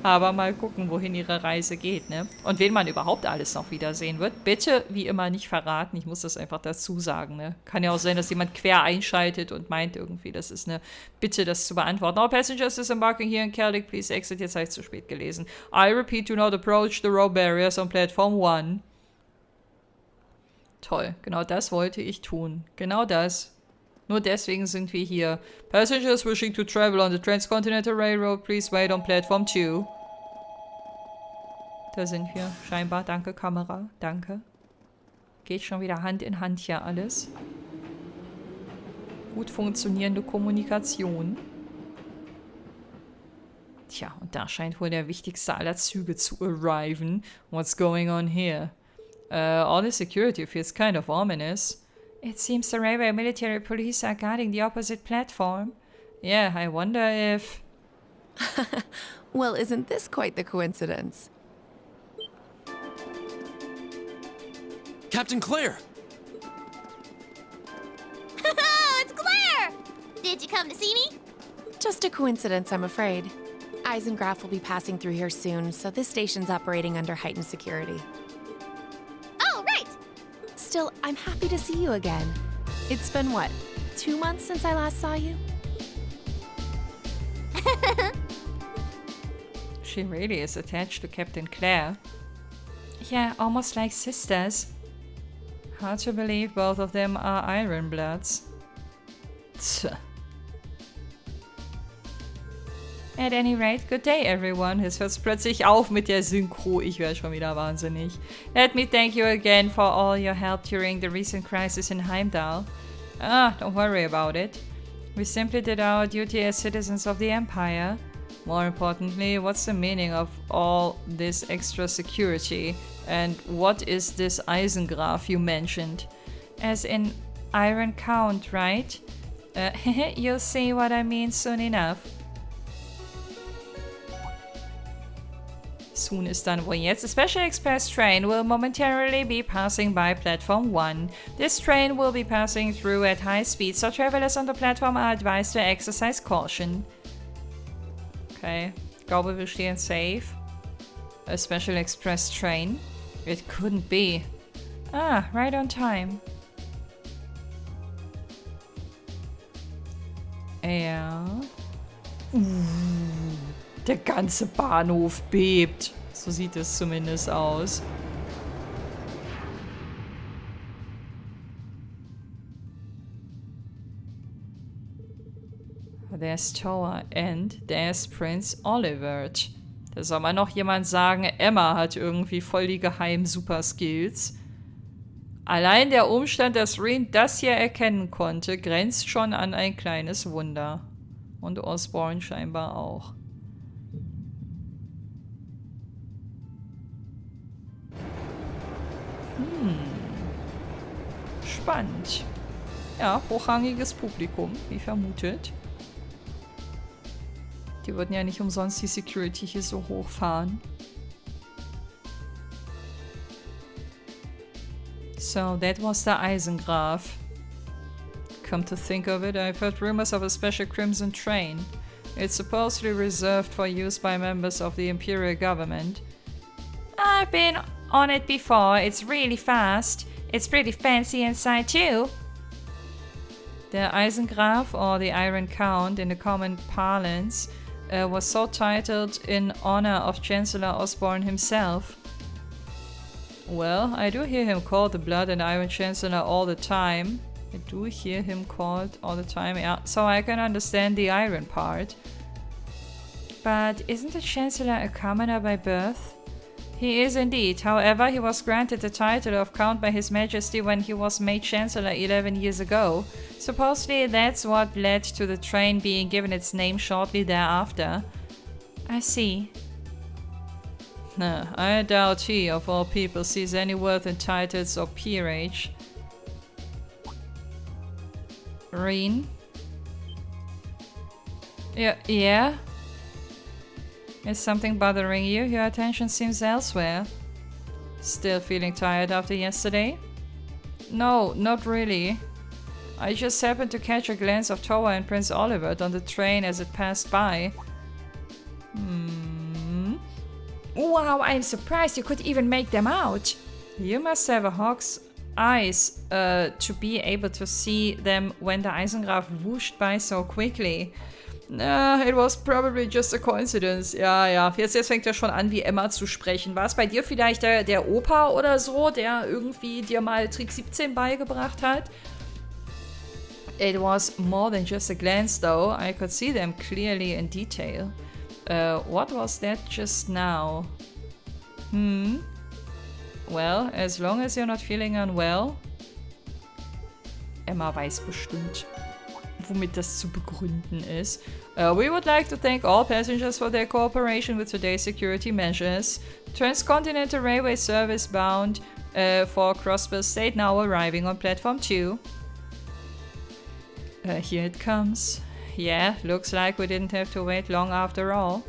Aber mal gucken, wohin ihre Reise geht, ne? Und wen man überhaupt alles noch wiedersehen wird. Bitte, wie immer, nicht verraten. Ich muss das einfach dazu sagen, ne? Kann ja auch sein, dass jemand quer einschaltet und meint irgendwie, das ist eine Bitte, das zu beantworten. All passengers disembarking here in Celtic, please exit. Jetzt habe ich zu spät gelesen. I repeat, do not approach the row barriers on platform 1. Toll, genau das wollte ich tun. Genau das. Nur deswegen sind wir hier. Passengers wishing to travel on the Transcontinental Railroad, please wait on platform 2. Da sind wir. Scheinbar. Danke, Kamera. Danke. Geht schon wieder Hand in Hand hier alles. Gut funktionierende Kommunikation. Tja, und da scheint wohl der wichtigste aller Züge zu arriven. What's going on here? All the security feels kind of ominous. It seems the railway military police are guarding the opposite platform. Yeah, I wonder if... Well, isn't this quite the coincidence? Captain Claire! It's Claire! Did you come to see me? Just a coincidence, I'm afraid. Eisengraf will be passing through here soon, so this station's operating under heightened security. Oh, right! Still, I'm happy to see you again. It's been, what, 2 months since I last saw you? She really is attached to Captain Claire. Yeah, almost like sisters. Hard to believe both of them are Ironbloods. Tch. At any rate, good day everyone. Jetzt hört's plötzlich auf mit der Synchro. Ich werde schon wieder wahnsinnig. Let me thank you again for all your help during the recent crisis in Heimdall. Don't worry about it. We simply did our duty as citizens of the Empire. More importantly, what's the meaning of all this extra security? And what is this Eisengraf you mentioned? As in Iron Count, right? You'll see what I mean soon enough. Soon ist dann wohl jetzt. A special express train will momentarily be passing by platform 1. This train will be passing through at high speed, so travelers on the platform are advised to exercise caution. Okay, ich glaube, wir stehen safe. A special express train? It couldn't be. Right on time. Ja. Der ganze Bahnhof bebt. So sieht es zumindest aus. There's Towa and there's Prince Olivert. Da soll mal noch jemand sagen, Emma hat irgendwie voll die geheimen Super-Skills. Allein der Umstand, dass Reen das hier erkennen konnte, grenzt schon an ein kleines Wunder. Und Osborne scheinbar auch. Spannend. Ja, hochrangiges Publikum, wie vermutet. Die würden ja nicht umsonst die Security hier so hochfahren. So, that was the Eisengraf. Come to think of it, I've heard rumors of a special Crimson train. It's supposedly reserved for use by members of the Imperial government. I've been on it before. It's really fast. It's pretty fancy inside too. The Eisengraf, or the Iron Count in the common parlance, was so titled in honor of Chancellor Osborne himself. Well, I do hear him called the Blood and Iron Chancellor all the time. I do hear him called all the time, yeah, so I can understand the iron part. But isn't the Chancellor a commoner by birth? He is indeed. However, he was granted the title of Count by His Majesty when he was made Chancellor 11 years ago. Supposedly that's what led to the train being given its name shortly thereafter. I see. I doubt he, of all people, sees any worth in titles or peerage. Reen? Yeah? Is something bothering you? Your attention seems elsewhere. Still feeling tired after yesterday? No, not really. I just happened to catch a glance of Towa and Prince Oliver on the train as it passed by. Wow, I'm surprised you could even make them out. You must have a hawk's eyes to be able to see them when the Eisengraf whooshed by so quickly. It was probably just a coincidence. Ja. Jetzt fängt er schon an, wie Emma zu sprechen. War es bei dir vielleicht der Opa oder so, der irgendwie dir mal Trick 17 beigebracht hat? It was more than just a glance, though. I could see them clearly in detail. What was that just now? Well, as long as you're not feeling unwell. Emma weiß bestimmt, womit das zu begründen ist. We would like to thank all passengers for their cooperation with today's security measures. Transcontinental Railway service bound for Crossbill State now arriving on Platform 2. Here it comes. Yeah, looks like we didn't have to wait long after all.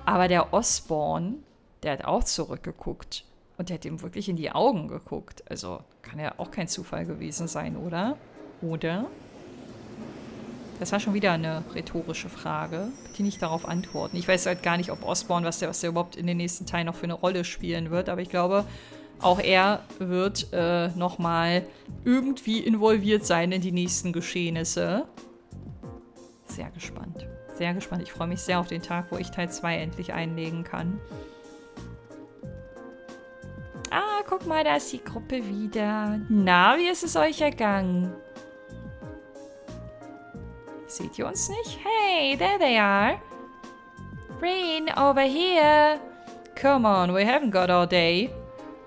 Aber der Osborne, der hat auch zurückgeguckt. Und der hat ihm wirklich in die Augen geguckt. Also kann ja auch kein Zufall gewesen sein, oder? Oder? Das war schon wieder eine rhetorische Frage. Bitte nicht darauf antworten. Ich weiß halt gar nicht, ob Osborne, was der überhaupt in den nächsten Teilen noch für eine Rolle spielen wird. Aber ich glaube, auch er wird nochmal irgendwie involviert sein in die nächsten Geschehnisse. Sehr gespannt. Sehr gespannt. Ich freue mich sehr auf den Tag, wo ich Teil 2 endlich einlegen kann. Ah, guck mal, da ist die Gruppe wieder. Na, wie ist es euch ergangen? Seht ihr uns nicht? Hey, there they are. Reen, over here. Come on, we haven't got all day.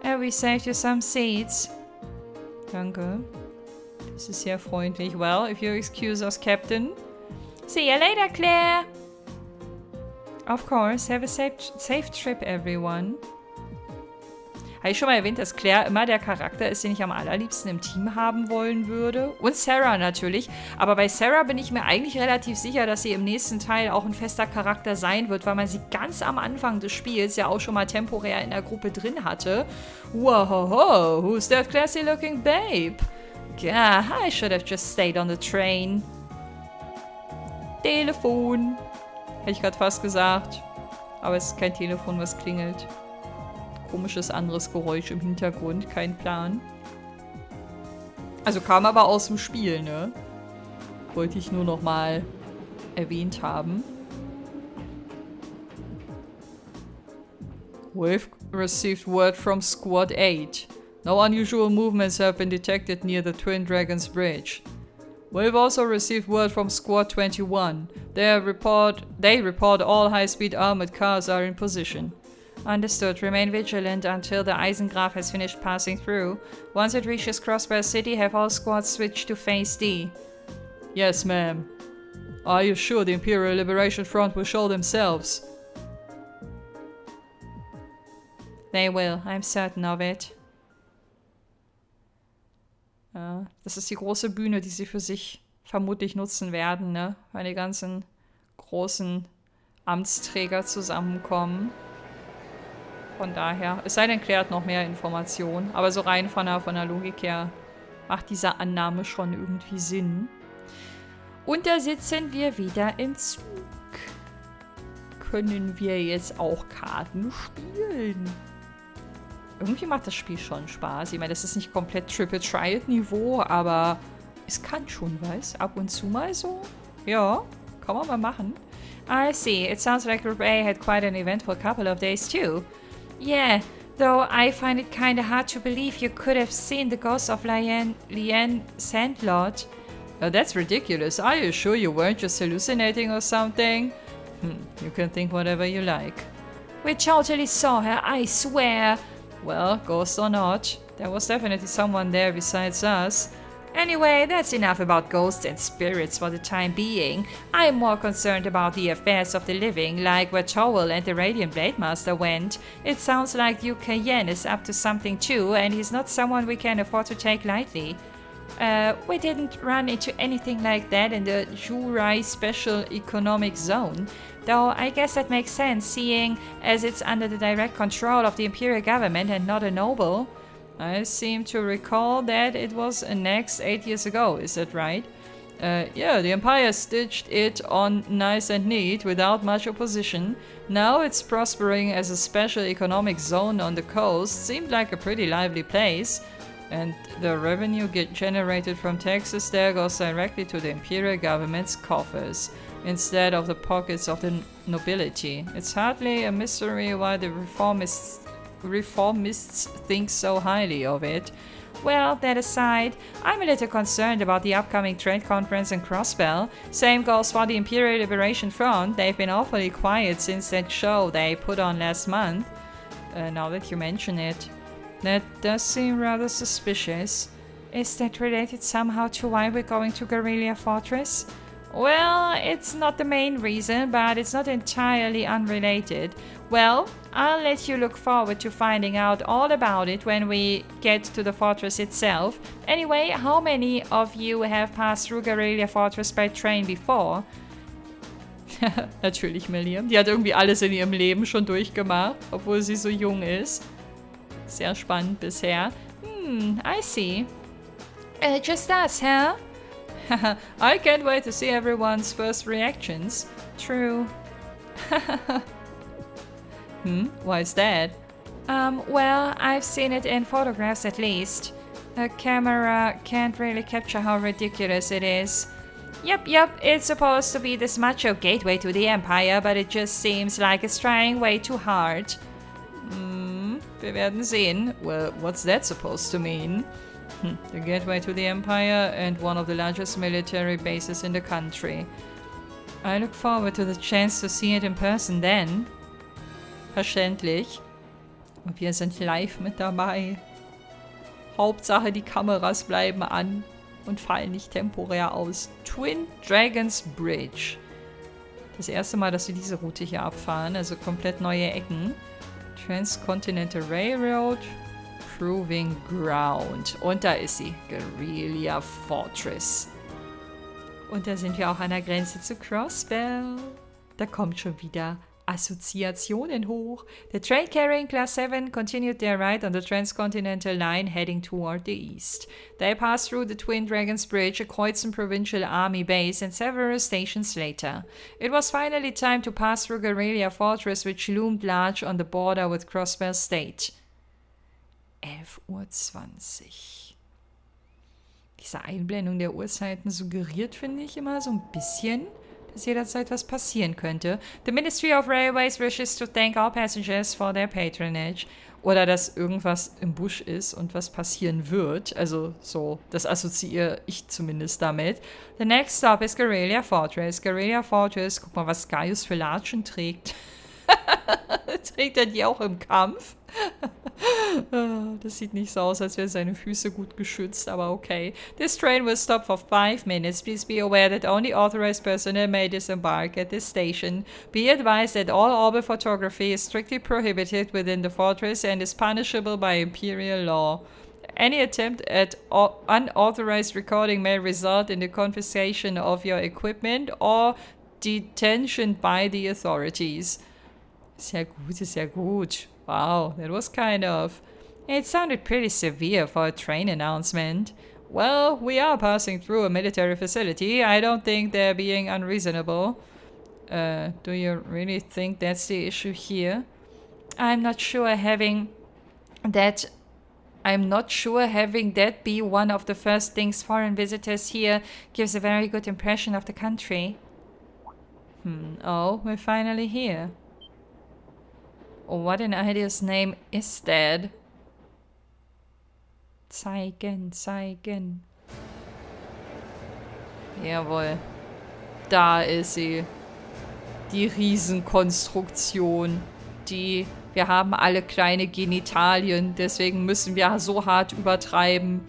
And we saved you some seats. Danke. Das ist sehr freundlich. Well, if you excuse us, Captain. See you later, Claire. Of course, have a safe trip, everyone. Habe ich schon mal erwähnt, dass Claire immer der Charakter ist, den ich am allerliebsten im Team haben wollen würde. Und Sarah natürlich. Aber bei Sarah bin ich mir eigentlich relativ sicher, dass sie im nächsten Teil auch ein fester Charakter sein wird, weil man sie ganz am Anfang des Spiels ja auch schon mal temporär in der Gruppe drin hatte. Whoa, who's that classy looking babe? Yeah, I should have just stayed on the train. Telefon. Hätte ich gerade fast gesagt. Aber es ist kein Telefon, was klingelt. Komisches anderes Geräusch im Hintergrund, kein Plan. Also kam aber aus dem Spiel, ne? Wollte ich nur noch mal erwähnt haben. We've received word from Squad 8. No unusual movements have been detected near the Twin Dragons Bridge. We've also received word from Squad 21. They report all high-speed armored cars are in position. Understood. Remain vigilant until the Eisengraf has finished passing through. Once it reaches Crossbar City, have all squads switch to Phase D. Yes, ma'am. Are you sure the Imperial Liberation Front will show themselves? They will. I'm certain of it. Ja, das ist die große Bühne, die sie für sich vermutlich nutzen werden, ne? Weil die ganzen großen Amtsträger zusammenkommen. Von daher, es sei denn, klärt noch mehr Informationen. Aber so rein von der Logik her macht diese Annahme schon irgendwie Sinn. Und da sitzen wir wieder im Zug. Können wir jetzt auch Karten spielen? Irgendwie macht das Spiel schon Spaß. Ich meine, das ist nicht komplett Triple-Triad-Niveau, aber es kann schon was. Ab und zu mal so. Ja, kann man mal machen. I see. It sounds like Group A had quite an eventful couple of days too. Yeah, though I find it kinda hard to believe you could have seen the ghost of Lien Sandlot. Oh, that's ridiculous. Are you sure you weren't just hallucinating or something? You can think whatever you like. We totally saw her, I swear. Well, ghost or not, there was definitely someone there besides us. Anyway, that's enough about ghosts and spirits for the time being. I'm more concerned about the affairs of the living, like where Towel and the Radiant Blade Master went. It sounds like Duke Yen is up to something too, and he's not someone we can afford to take lightly. We didn't run into anything like that in the Jurai Special Economic Zone, though I guess that makes sense, seeing as it's under the direct control of the Imperial government and not a noble. I seem to recall that it was annexed 8 years ago, is that right? Yeah, the Empire stitched it on nice and neat without much opposition. Now it's prospering as a special economic zone on the coast. Seemed like a pretty lively place. And the revenue generated from taxes there goes directly to the Imperial government's coffers, instead of the pockets of the nobility. It's hardly a mystery why the reformists think so highly of it. Well, that aside, I'm a little concerned about the upcoming trade conference in Crossbell. Same goes for the Imperial Liberation Front. They've been awfully quiet since that show they put on last month. Now that you mention it. That does seem rather suspicious. Is that related somehow to why we're going to Guerrilla Fortress? Well, it's not the main reason, but it's not entirely unrelated. Well, I'll let you look forward to finding out all about it when we get to the fortress itself. Anyway, how many of you have passed through Guerrilla Fortress by train before? Natürlich Milliam. Die hat irgendwie alles in ihrem Leben schon durchgemacht, obwohl sie so jung ist. Sehr spannend bisher. I see. Just us, huh? I can't wait to see everyone's first reactions. True. Why is that? Well, I've seen it in photographs at least. A camera can't really capture how ridiculous it is. Yep, it's supposed to be this macho gateway to the Empire, but it just seems like it's trying way too hard. Wir werden sehen. Well, what's that supposed to mean? The gateway to the Empire and one of the largest military bases in the country. I look forward to the chance to see it in person then. Verständlich. Und wir sind live mit dabei. Hauptsache, die Kameras bleiben an und fallen nicht temporär aus. Twin Dragons Bridge. Das erste Mal, dass wir diese Route hier abfahren, also komplett neue Ecken. Transcontinental Railroad, Proving Ground. Und da ist sie, Guerrilla Fortress. Und da sind wir auch an der Grenze zu Crossbell. Da kommt schon wieder Assoziationen hoch. The train carrying Class 7 continued their ride on the Transcontinental Line heading toward the east. They passed through the Twin Dragons Bridge, a Kreuzen Provincial Army base, and several stations later. It was finally time to pass through Guerrilla Fortress, which loomed large on the border with Crossbell State. 11:20 Uhr. Diese Einblendung der Uhrzeiten suggeriert, finde ich, immer so ein bisschen, dass jederzeit was passieren könnte. The Ministry of Railways wishes to thank all passengers for their patronage. Oder dass irgendwas im Busch ist und was passieren wird. Also so, das assoziiere ich zumindest damit. The next stop is Guerrilla Fortress. Guerrilla Fortress, guck mal, was Gaius für Latschen trägt. Trägt er die auch im Kampf? Das sieht nicht so aus, als wären seine Füße gut geschützt, aber okay. This train will stop for 5 minutes. Please be aware that only authorized personnel may disembark at this station. Be advised that all orbital photography is strictly prohibited within the fortress and is punishable by imperial law. Any attempt at unauthorized recording may result in the confiscation of your equipment or detention by the authorities. Sehr gut, sehr gut. Wow, that was kind of... It sounded pretty severe for a train announcement. Well, we are passing through a military facility. I don't think they're being unreasonable. Do you really think that's the issue here? I'm not sure having that be one of the first things foreign visitors here gives a very good impression of the country. Oh, we're finally here. What in Idea's name is that? Zeigen. Jawohl. Da ist sie. Die Riesenkonstruktion. Wir haben alle kleine Genitalien, deswegen müssen wir so hart übertreiben,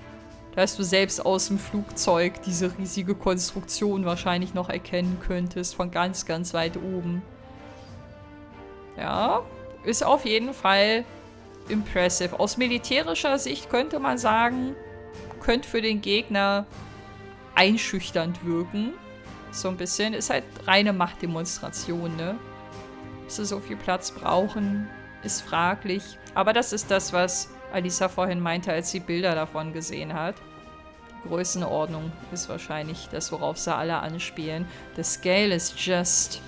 dass du selbst aus dem Flugzeug diese riesige Konstruktion wahrscheinlich noch erkennen könntest, von ganz, ganz weit oben. Ja, ist auf jeden Fall impressive. Aus militärischer Sicht könnte man sagen, könnte für den Gegner einschüchternd wirken. So ein bisschen. Ist halt reine Machtdemonstration, ne? Ob sie so viel Platz brauchen, ist fraglich. Aber das ist das, was Alisa vorhin meinte, als sie Bilder davon gesehen hat. Die Größenordnung ist wahrscheinlich das, worauf sie alle anspielen. The scale is just...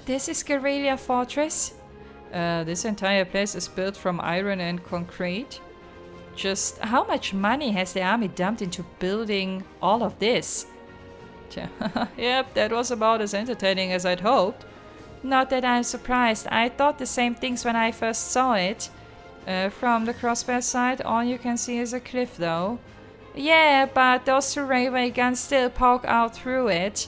This is Guerrilla Fortress? This entire place is built from iron and concrete. Just how much money has the army dumped into building all of this? Yep, that was about as entertaining as I'd hoped. Not that I'm surprised. I thought the same things when I first saw it. From the crossbar side, all you can see is a cliff, though. Yeah, but those 2 railway guns still poke out through it.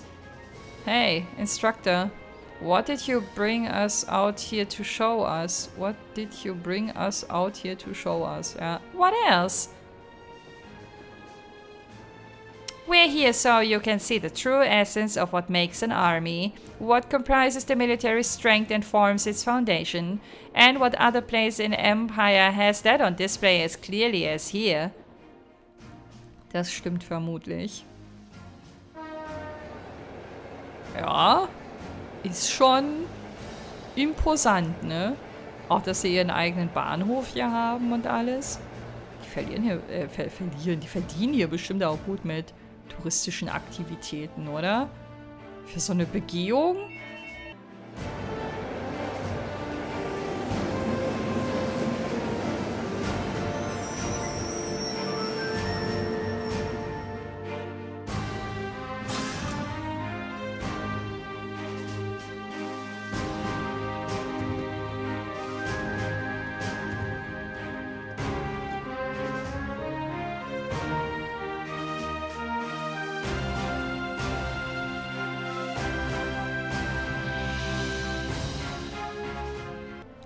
Hey, instructor. What did you bring us out here to show us? What did you bring us out here to show us? What else? We're here so you can see the true essence of what makes an army, what comprises the military strength and forms its foundation, and what other place in Empire has that on display as clearly as here. Das stimmt vermutlich. Ja, ist schon imposant, ne? Auch, dass sie ihren eigenen Bahnhof hier haben und alles. Die verdienen hier bestimmt auch gut mit touristischen Aktivitäten, oder? Für so eine Begehung?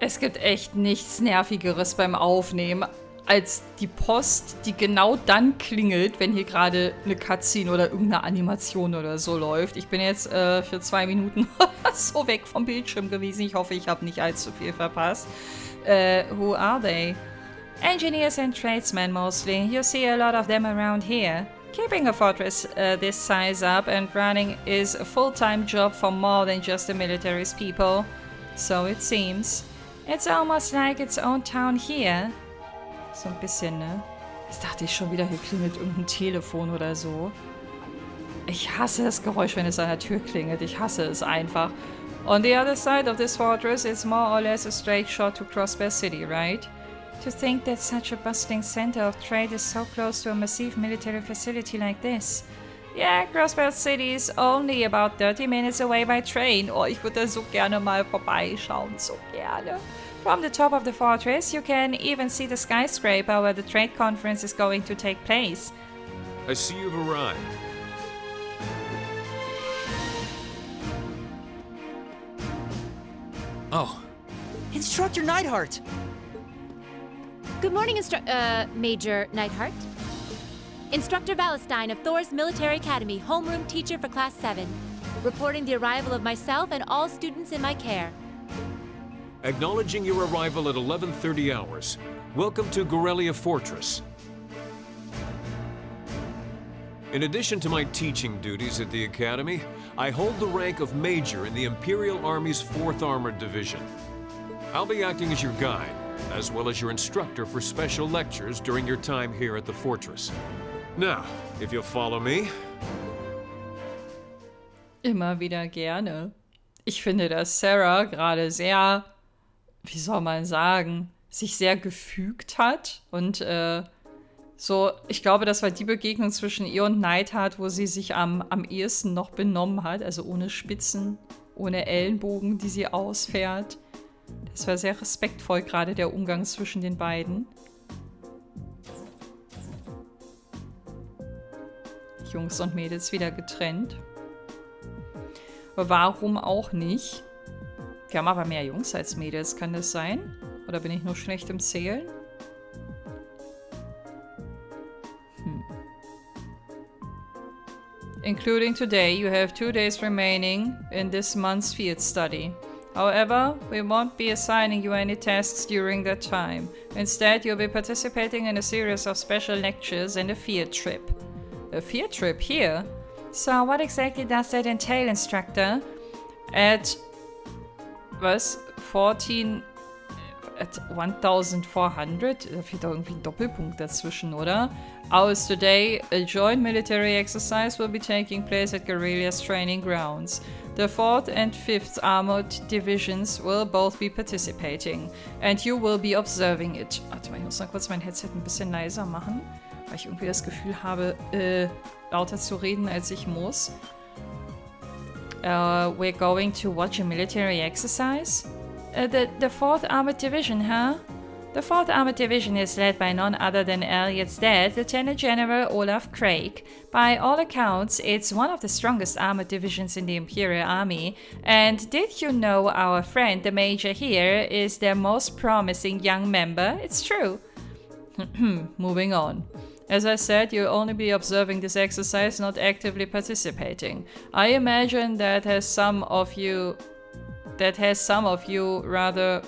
Es gibt echt nichts Nervigeres beim Aufnehmen, als die Post, die genau dann klingelt, wenn hier gerade eine Cutscene oder irgendeine Animation oder so läuft. Ich bin jetzt für 2 Minuten so weg vom Bildschirm gewesen. Ich hoffe, ich habe nicht allzu viel verpasst. Who are they? Engineers and tradesmen mostly. You see a lot of them around here. Keeping a fortress this size up and running is a full-time job for more than just the military's people. So it seems. It's almost like its own town here. So ein bisschen, ne? Jetzt dachte ich schon wieder, hier klingelt irgendein Telefon oder so. Ich hasse das Geräusch, wenn es an der Tür klingelt. Ich hasse es einfach. On the other side of this fortress, it's more or less a straight shot to Crossbear City, right? To think that such a bustling center of trade is so close to a massive military facility like this. Yeah, Crossbear City is only about 30 minutes away by train. Oh, ich würde da so gerne mal vorbeischauen, so gerne. From the top of the fortress, you can even see the skyscraper where the trade conference is going to take place. I see you've arrived. Oh. Instructor Neidhart! Good morning, Major Neidhart. Instructor Valestein of Thor's Military Academy, homeroom teacher for Class 7. Reporting the arrival of myself and all students in my care. Acknowledging your arrival at 11:30 hours. Welcome to Guerrilla Fortress. In addition to my teaching duties at the Academy, I hold the rank of Major in the Imperial Army's 4th Armored Division. I'll be acting as your guide, as well as your instructor for special lectures during your time here at the fortress. Now, if you'll follow me. Immer wieder gerne. Ich finde, dass Sarah gerade sehr, wie soll man sagen, sich sehr gefügt hat und so, ich glaube, das war die Begegnung zwischen ihr und Neidhart, wo sie sich am ehesten noch benommen hat, also ohne Spitzen, ohne Ellenbogen, die sie ausfährt. Das war sehr respektvoll, gerade der Umgang zwischen den beiden. Jungs und Mädels wieder getrennt. Warum auch nicht? Wir haben aber mehr Jungs als Mädels, kann das sein? Oder bin ich nur schlecht im Zählen? Including today, you have 2 days remaining in this month's field study. However, we won't be assigning you any tasks during that time. Instead, you'll be participating in a series of special lectures and a field trip. A field trip here? So, what exactly does that entail, instructor? At 14... At 1400? Da fehlt doch irgendwie ein Doppelpunkt dazwischen, oder? Hours today, a joint military exercise will be taking place at Guerrilla's training grounds. The 4th and 5th Armored Divisions will both be participating, and you will be observing it. Warte mal, ich muss mal kurz mein Headset ein bisschen leiser machen, weil ich irgendwie das Gefühl habe, lauter zu reden, als ich muss. We're going to watch a military exercise? The 4th Armored Division, huh? The 4th Armored Division is led by none other than Elliot's dad, Lieutenant General Olaf Craig. By all accounts, it's one of the strongest armored divisions in the Imperial Army. And did you know our friend, the Major here, is their most promising young member? It's true. Moving on. As I said, you'll only be observing this exercise, not actively participating. I imagine that has some of you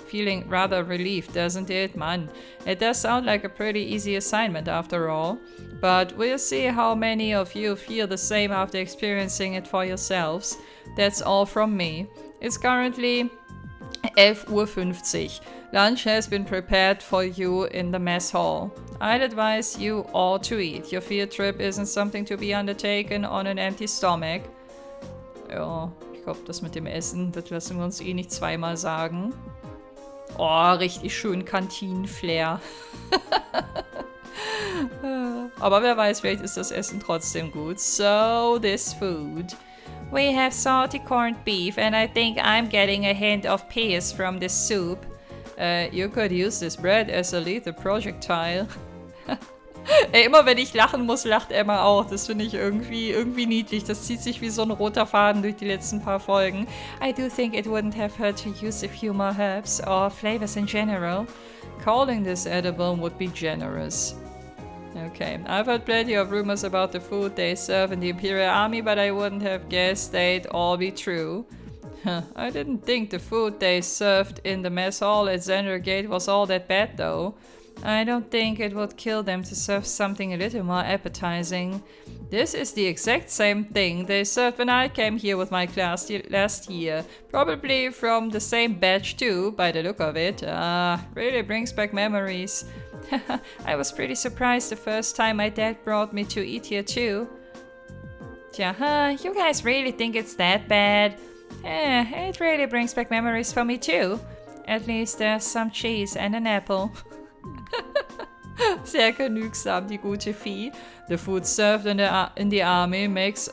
feeling rather relieved, doesn't it? Man, it does sound like a pretty easy assignment after all. But we'll see how many of you feel the same after experiencing it for yourselves. That's all from me. It's currently 11:50 Uhr. Lunch has been prepared for you in the mess hall. I'd advise you all to eat. Your field trip isn't something to be undertaken on an empty stomach. Ja, ich glaube, das mit dem Essen, das lassen wir uns eh nicht zweimal sagen. Oh, richtig schön Kantinenflair. Aber wer weiß, vielleicht ist das Essen trotzdem gut. So, this food. We have salty corned beef and I think I'm getting a hint of peas from this soup. You could use this bread as a lethal projectile. Ey, immer wenn ich lachen muss, lacht Emma auch. Das finde ich irgendwie niedlich. Das zieht sich wie so ein roter Faden durch die letzten paar Folgen. I do think it wouldn't have hurt to use a few more herbs or flavors in general. Calling this edible would be generous. Okay, I've heard plenty of rumors about the food they serve in the Imperial Army, but I wouldn't have guessed they'd all be true. I didn't think the food they served in the mess hall at Xander Gate was all that bad though. I don't think it would kill them to serve something a little more appetizing. This is the exact same thing they served when I came here with my class last year. Probably from the same batch too, by the look of it. Really brings back memories. I was pretty surprised the first time my dad brought me to eat here too. Tja, you guys really think it's that bad? It really brings back memories for me too. At least there's some cheese and an apple. Sehr genügsam, die gute Vieh. The food served in the army makes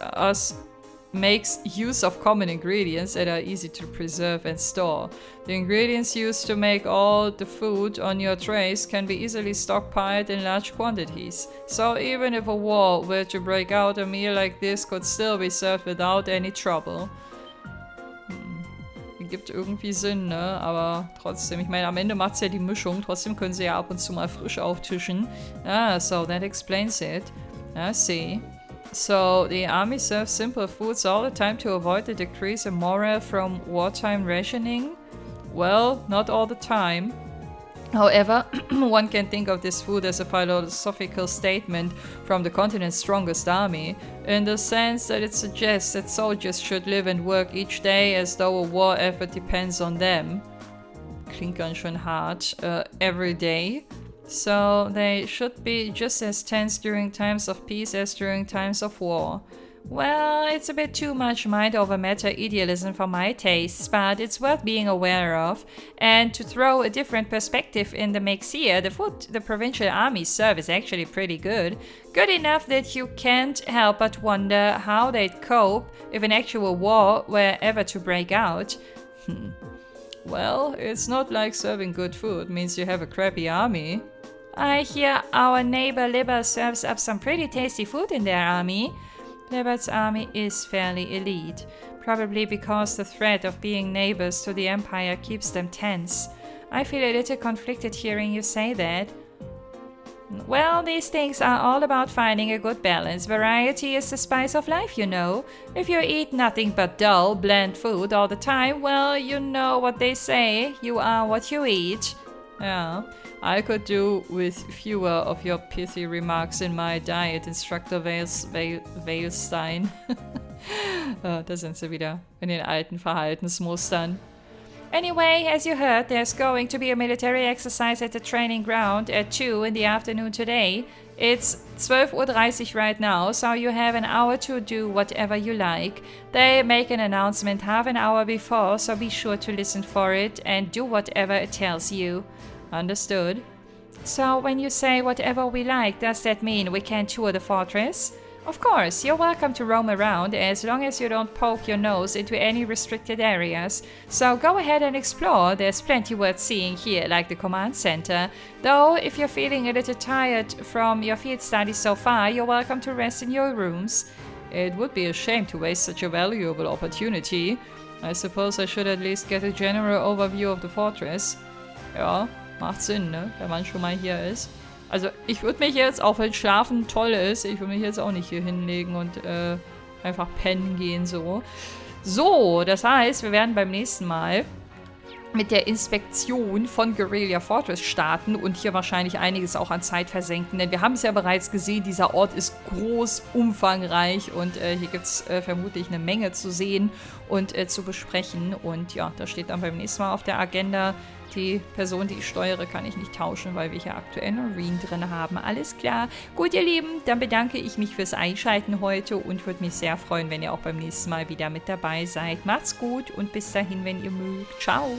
use of common ingredients that are easy to preserve and store. The ingredients used to make all the food on your trays can be easily stockpiled in large quantities. So even if a war were to break out, a meal like this could still be served without any trouble. Gibt irgendwie Sinn, ne? Aber trotzdem, ich meine, am Ende macht es ja die Mischung. Trotzdem können sie ja ab und zu mal frisch auftischen. So that explains it. I see. So, the army serves simple foods all the time to avoid the decrease in morale from wartime rationing? Well, not all the time. However, one can think of this food as a philosophical statement from the continent's strongest army, in the sense that it suggests that soldiers should live and work each day as though a war effort depends on them. Klingt ganz schön hart. Every day. So they should be just as tense during times of peace as during times of war. Well, it's a bit too much mind over matter idealism for my tastes, but it's worth being aware of. And to throw a different perspective in the mix here, the food the provincial armies serve is actually pretty good. Good enough that you can't help but wonder how they'd cope if an actual war were ever to break out. Well, it's not like serving good food means you have a crappy army. I hear our neighbor Liber serves up some pretty tasty food in their army. Libert's army is fairly elite, probably because the threat of being neighbors to the Empire keeps them tense. I feel a little conflicted hearing you say that. Well, these things are all about finding a good balance. Variety is the spice of life, you know. If you eat nothing but dull, bland food all the time, well, you know what they say, you are what you eat. Yeah, I could do with fewer of your pithy remarks in my diet, Instructor Weilstein. Da sind sie wieder in den alten Verhaltensmustern. Anyway, as you heard, there's going to be a military exercise at the training ground at 2 in the afternoon today. It's 12:30 right now, so you have an hour to do whatever you like. They make an announcement half an hour before, so be sure to listen for it and do whatever it tells you. Understood? So when you say whatever we like, does that mean we can tour the fortress? Of course, you're welcome to roam around as long as you don't poke your nose into any restricted areas. So go ahead and explore, there's plenty worth seeing here, like the command center. Though, if you're feeling a little tired from your field studies so far, you're welcome to rest in your rooms. It would be a shame to waste such a valuable opportunity. I suppose I should at least get a general overview of the fortress. Ja, macht Sinn, ne? Wenn man schon mal hier ist. Also, ich würde mich jetzt, auch wenn Schlafen toll ist, ich würde mich jetzt auch nicht hier hinlegen und einfach pennen gehen, so. So, das heißt, wir werden beim nächsten Mal mit der Inspektion von Guerrilla Fortress starten und hier wahrscheinlich einiges auch an Zeit versenken, denn wir haben es ja bereits gesehen, dieser Ort ist groß, umfangreich und hier gibt es vermutlich eine Menge zu sehen und zu besprechen und ja, das steht dann beim nächsten Mal auf der Agenda. Die Person, die ich steuere, kann ich nicht tauschen, weil wir hier aktuell Noreen drin haben. Alles klar. Gut, ihr Lieben, dann bedanke ich mich fürs Einschalten heute und würde mich sehr freuen, wenn ihr auch beim nächsten Mal wieder mit dabei seid. Macht's gut und bis dahin, wenn ihr mögt. Ciao.